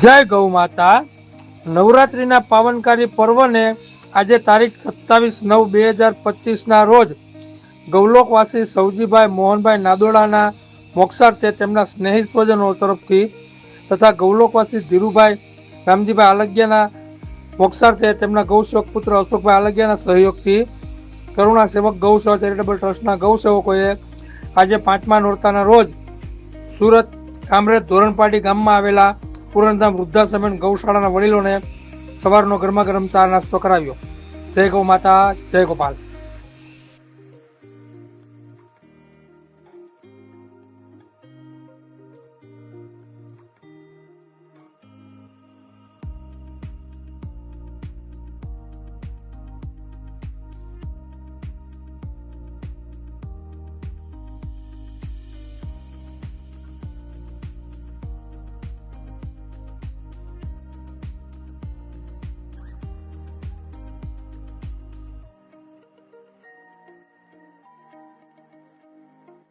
જય ગૌ માતા। નવરાત્રીના પાવનકારી પર્વને આજે તારીખ 27/9/2025 ના રોજ ગૌલોકવાસી સૌજીભાઈ મોહનભાઈ નાદોડાના મોક્ષાર્થે તેમના સ્નેહી સ્વજનો તરફથી તથા ગૌલોકવાસી ધીરુભાઈ રામજીભાઈ આલગિયાના મોક્ષાર્થે તેમના ગૌસેવક પુત્ર અશોકભાઈ આલગિયાના સહયોગથી કરુણા સેવક ગૌ સેવા ચેરિટેબલ ટ્રસ્ટના ગૌસેવકોએ આજે 5મા નોરતાના રોજ સુરત કામરેજ ધોરણપાટી ગામમાં આવેલા પૂરણધામ વૃદ્ધાશ્રમ ગૌશાળાના વડીલોને સવારનો ગરમા ગરમ ચા નાસ્તો કરાવ્યો। જય ગૌ માતા, જય ગોપાલ।